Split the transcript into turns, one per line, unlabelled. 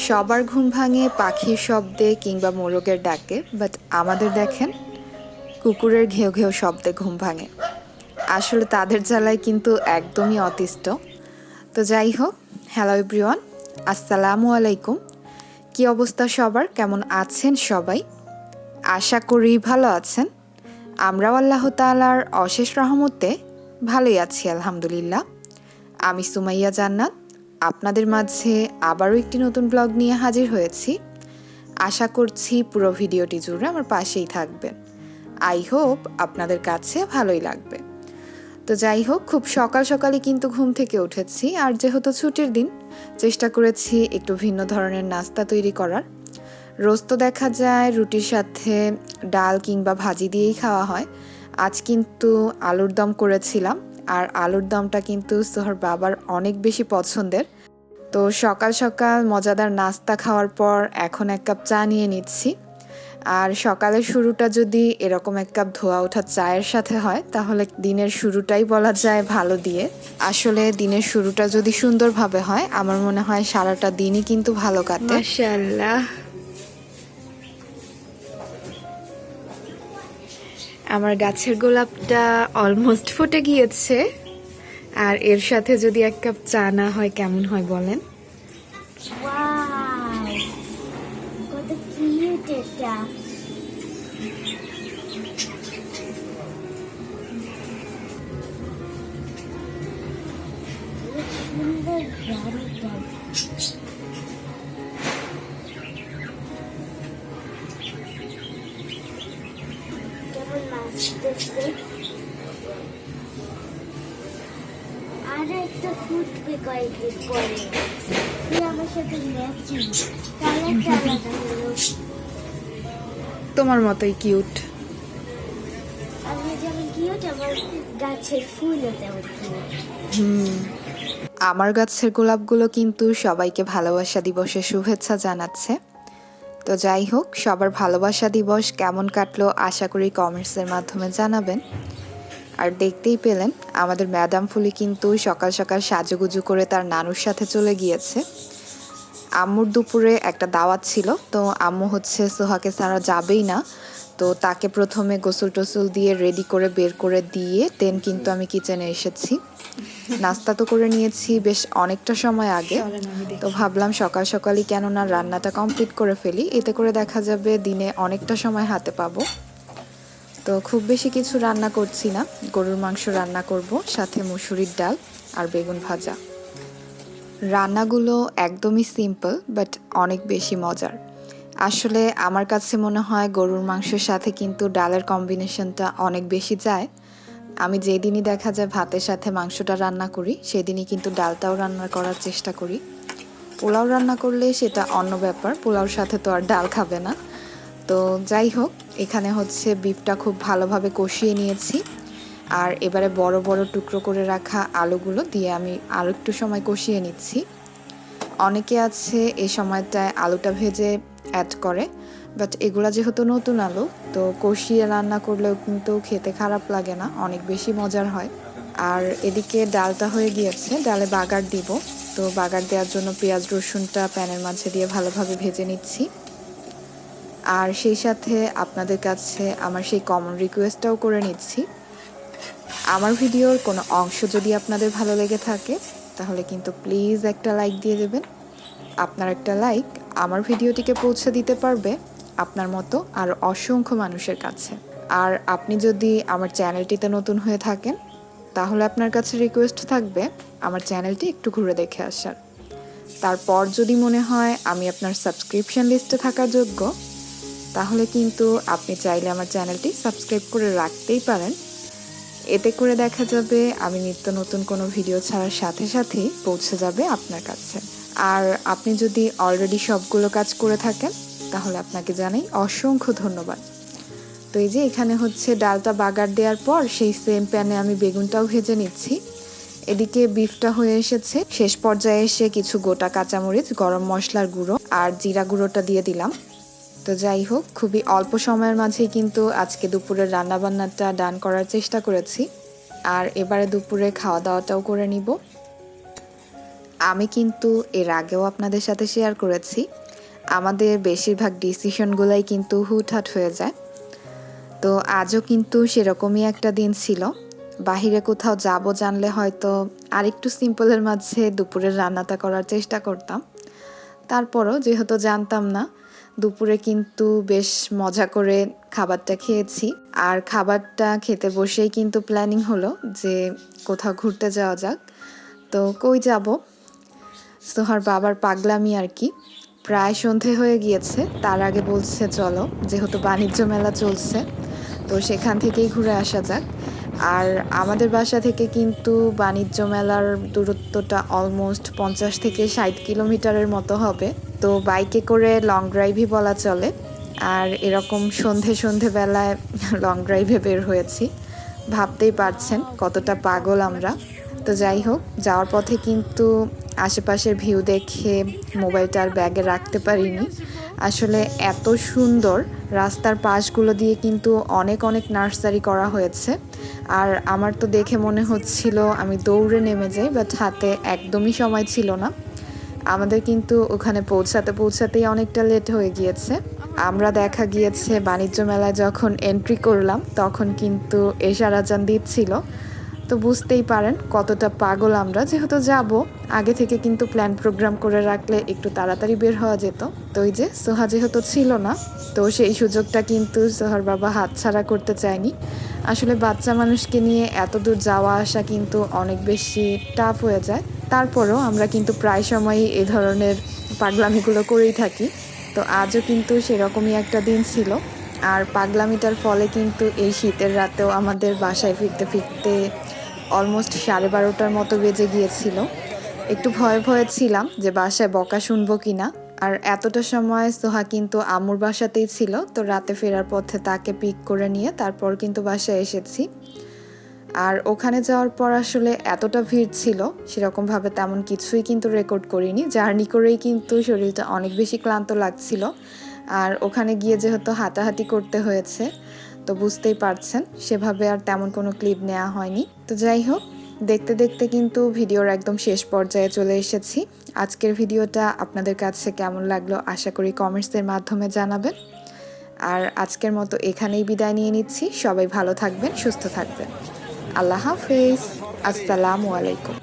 সবার ঘুম ভাঙে পাখির শব্দে কিংবা মোরগের ডাকে, বাট আমাদের দেখেন কুকুরের ঘেউ ঘেউ শব্দে ঘুম ভাঙে। আসলে তাদের জ্বালায় কিন্তু একদমই অতিষ্ঠ। তো যাই হোক, হ্যালো এভরিওয়ান, আসসালামু আলাইকুম। কি অবস্থা সবার, কেমন আছেন সবাই? আশা করি ভালো আছেন। আমরাও আল্লাহ তাআলার অশেষ রহমতে ভালোই আছি আলহামদুলিল্লাহ। আমি সুমাইয়া জান্নাত আপনাদের মাঝে আবারও একটি নতুন ব্লগ নিয়ে হাজির হয়েছি। আশা করছি পুরো ভিডিওটি জুড়ে আমার পাশেই থাকবেন। আই হোপ আপনাদের কাছে ভালোই লাগবে। তো যাই হোক, খুব সকাল সকালই কিন্তু ঘুম থেকে উঠেছি, আর যেহেতু ছুটির দিন চেষ্টা করেছি একটু ভিন্ন ধরনের নাস্তা তৈরি করার। রোজ তো দেখা যায় রুটির সাথে ডাল কিংবা ভাজি দিয়েই খাওয়া হয়। আজ কিন্তু আলুর দম করেছিলাম, আর আলুর দমটা কিন্তু সোহর বাবার অনেক বেশি পছন্দের। তো সকাল সকাল মজাদার নাস্তা খাওয়ার পর এখন এক কাপ চা নিয়ে নিচ্ছি। আর সকালের শুরুটা যদি এরকম এক কাপ ধোয়া ওঠা চায়ের সাথে হয় তাহলে দিনের শুরুটাই বলা যায় ভালো দিয়ে। আসলে দিনের শুরুটা যদি সুন্দরভাবে হয় আমার মনে হয় সারাটা দিনই কিন্তু ভালো কাটে। মাশাআল্লাহ, আমার গাছের গোলাপটা অলমোস্ট ফুটে গিয়েছে, আর এর সাথে যদি এক কাপ চা না হয় কেমন হয় বলেন?
ওয়াও, কত কিউট এটা। সুন্দর ঘ্রাণটা। কেমন নাচতেছে। আর একটা ফুটবে কয়েকদিন পরে। তুই আমার সাথে ম্যাচিং, কালারটা আলাদা হলো।
তোমার মতোই কিউট।
আমি যেমন কিউট, আমার গাছের ফুলও তেমন কিউট।
আমার গাছের গোলাপগুলো কিন্তু সবাইকে ভালোবাসা দিবসের শুভেচ্ছা জানাচ্ছে। তো যাই হোক, সবার ভালোবাসা দিবস কেমন কাটলো আশা করি কমেন্টসের মাধ্যমে জানাবেন। আর দেখতেই পেলেন আমাদের ম্যাডাম ফুলি কিন্তু সকাল সকাল সাজুগুজু করে তার নানুর সাথে চলে গিয়েছে। আম্মুর দুপুরে একটা দাওয়াত ছিল, তো আম্মু হচ্ছে সোহাকে ছাড়া যাবেই না। তো তাকে প্রথমে গোসল টোসল দিয়ে রেডি করে বের করে দিয়ে দেন কিন্তু আমি কিচেনে এসেছি। নাস্তা তো করে নিয়েছি বেশ অনেকটা সময় আগে। তো ভাবলাম সকাল সকালই কেননা রান্নাটা কমপ্লিট করে ফেলি, এতে করে দেখা যাবে দিনে অনেকটা সময় হাতে পাবো। তো খুব বেশি কিছু রান্না করছি না, গরুর মাংস রান্না করব, সাথে মুসুরির ডাল আর বেগুন ভাজা। রান্নাগুলো একদমই সিম্পল বাট অনেক বেশি মজার। আসলে আমার কাছে মনে হয় গরুর মাংসের সাথে কিন্তু ডালের কম্বিনেশনটা অনেক বেশি যায়। আমি যেদিনই দেখা যায় ভাতের সাথে মাংসটা রান্না করি সেদিনই কিন্তু ডালটাও রান্না করার চেষ্টা করি। পোলাও রান্না করলে সেটা অন্য ব্যাপার, পোলাওর সাথে তো আর ডাল খাবে না। তো যাই হোক, এখানে হচ্ছে বিফটা খুব ভালোভাবে কষিয়ে নিয়েছি, আর এবারে বড় বড় টুকরো করে রাখা আলুগুলো দিয়ে আমি আরও একটু সময় কষিয়ে নিচ্ছি। অনেকে আছে এই সময়টায় আলুটা ভেজে অ্যাড করে, বাট এগুলা যেহেতু নতুন আলু, তো কষিয়ে রান্না করলেও কিন্তু খেতে খারাপ লাগে না, অনেক বেশি মজার হয়। আর এদিকে ডালটা হয়ে গিয়েছে, ডালে বাগার দিব। তো বাগার দেওয়ার জন্য পেঁয়াজ রসুনটা প্যানের মাঝে দিয়ে ভালোভাবে ভেজে নিচ্ছি। আর সেই সাথে আপনাদের কাছে আমার সেই কমন রিকোয়েস্টটাও করে নিচ্ছি, আমার ভিডিওর কোনো অংশ যদি আপনাদের ভালো লেগে থাকে তাহলে কিন্তু প্লিজ একটা লাইক দিয়ে দেবেন। আপনার একটা লাইক আমার ভিডিওটিকে পৌঁছে দিতে পারবে আপনার মতো আর অসংখ্য মানুষের কাছে। আর আপনি যদি আমার চ্যানেলটিতে নতুন হয়ে থাকেন তাহলে আপনার কাছে রিকোয়েস্ট থাকবে আমার চ্যানেলটি একটু ঘুরে দেখে আসার। তারপর যদি মনে হয় আমি আপনার সাবস্ক্রিপশন লিস্টে থাকার যোগ্য তাহলে কিন্তু আপনি চাইলে আমার চ্যানেলটি সাবস্ক্রাইব করে রাখতেই পারেন। এতে করে দেখা যাবে আমি নিত্য নতুন কোনো ভিডিও ছাড়ার সাথে সাথেই পৌঁছে যাবে আপনার কাছে। আর আপনি যদি অলরেডি সবগুলো কাজ করে থাকেন তাহলে আপনাকে জানাই অসংখ্য ধন্যবাদ। তো এই যে এখানে হচ্ছে ডালটা বাগার দেওয়ার পর সেই সেম প্যানে আমি বেগুনটাও ভেজে নিচ্ছি। এদিকে বিফটা হয়ে এসেছে, শেষ পর্যায়ে এসে কিছু গোটা কাঁচামরিচ, গরম মশলার গুঁড়ো আর জিরা গুঁড়োটা দিয়ে দিলাম। তো যাই হোক, খুবই অল্প সময়ের মাঝেই কিন্তু আজকে দুপুরের রান্নাবান্নাটা ডান করার চেষ্টা করেছি। আর এবারে দুপুরে খাওয়া দাওয়াটাও করে নিব। আমি কিন্তু এর আগেও আপনাদের সাথে শেয়ার করেছি, আমাদের বেশিরভাগ ডিসিশনগুলাই কিন্তু হুটহাট হয়ে যায়। তো আজও কিন্তু সেরকমই একটা দিন ছিল। বাহিরে কোথাও যাব জানলে হয়তো আরেকটু সিম্পলের মাঝে দুপুরের রান্নাটা করার চেষ্টা করতাম। তারপরও যেহেতু জানতাম না, দুপুরে কিন্তু বেশ মজা করে খাবারটা খেয়েছি। আর খাবারটা খেতে বসেই কিন্তু প্ল্যানিং হলো যে কোথাও ঘুরতে যাওয়া যাক। তো কই যাব? সোহার বাবার পাগলামি আর কি। প্রায় সন্ধে হয়ে গিয়েছে, তার আগে বলছে চলো, যেহেতু বাণিজ্য মেলা চলছে তো সেখান থেকেই ঘুরে আসা যাক। আর আমাদের বাসা থেকে কিন্তু বাণিজ্য মেলার দূরত্বটা অলমোস্ট 50 থেকে 60 কিলোমিটারের মতো হবে। তো বাইকে করে লং ড্রাইভই বলা চলে। আর এরকম সন্ধেবেলায় লং ড্রাইভে বের হয়েছি, ভাবতেই পারছেন কতটা পাগল আমরা। তো যাই হোক, যাওয়ার পথে কিন্তু আশেপাশের ভিউ দেখে মোবাইলটা আর ব্যাগে রাখতে পারিনি। আসলে এত সুন্দর, রাস্তার পাশগুলো দিয়ে কিন্তু অনেক অনেক নার্সারি করা হয়েছে। আর আমার তো দেখে মনে হচ্ছিল আমি দৌড়ে নেমে যাই, বাট হাতে একদমই সময় ছিল না। আমাদের কিন্তু ওখানে পৌঁছাতেই অনেকটা লেট হয়ে গিয়েছে। আমরা দেখা গিয়েছে বাণিজ্য মেলায় যখন এন্ট্রি করলাম তখন কিন্তু এশার আজান দিচ্ছিল। তো বুঝতেই পারেন কতটা পাগল আমরা, যেহেতু যাব আগে থেকে কিন্তু প্ল্যান প্রোগ্রাম করে রাখলে একটু তাড়াতাড়ি বের হওয়া যেত। তো ওই যে সোহা যেহেতু ছিল না, তো সেই সুযোগটা কিন্তু সোহার বাবা হাতছাড়া করতে চায়নি। আসলে বাচ্চা মানুষকে নিয়ে এত দূর যাওয়া আসা কিন্তু অনেক বেশি টাফ হয়ে যায়। তারপরও আমরা কিন্তু প্রায় সময়ই এ ধরনের পাগলামিগুলো করেই থাকি। তো আজও কিন্তু সেরকমই একটা দিন ছিল। আর পাগলামিটার ফলে কিন্তু এই শীতের রাতেও আমাদের বাসায় ফিরতে ফিরতে অলমোস্ট 12:30টার মতো বেজে গিয়েছিল। একটু ভয়ে ভয়ে ছিলাম যে বাসায় বকা শুনবো কিনা। আর এতটা সময় সোহা কিন্তু আম্মুর বাসাতেই ছিল, তো রাতে ফেরার পথে তাকে পিক করে নিয়ে তারপর কিন্তু বাসায় এসেছি। আর ওখানে যাওয়ার পর আসলে এতটা ভিড় ছিল, সেরকমভাবে তেমন কিছুই কিন্তু রেকর্ড করিনি। জার্নি করেই কিন্তু শরীরটা অনেক বেশি ক্লান্ত লাগছিল। আর ওখানে গিয়ে যেহেতু হাঁটাহাঁটি করতে হয়েছে, তো বুঝতেই পারছেন সেভাবে আর তেমন কোনো ক্লিপ নেওয়া হয়নি। তো যাই হোক, দেখতে দেখতে কিন্তু ভিডিওর একদম শেষ পর্যায়ে চলে এসেছি। আজকের ভিডিওটা আপনাদের কাছে কেমন লাগলো আশা করি কমেন্টসের মাধ্যমে জানাবেন। আর আজকের মতো এখানেই বিদায় নিয়ে নিচ্ছি। সবাই ভালো থাকবেন, সুস্থ থাকবেন। আল্লাহ হাফেজ। আসসালামু আলাইকুম।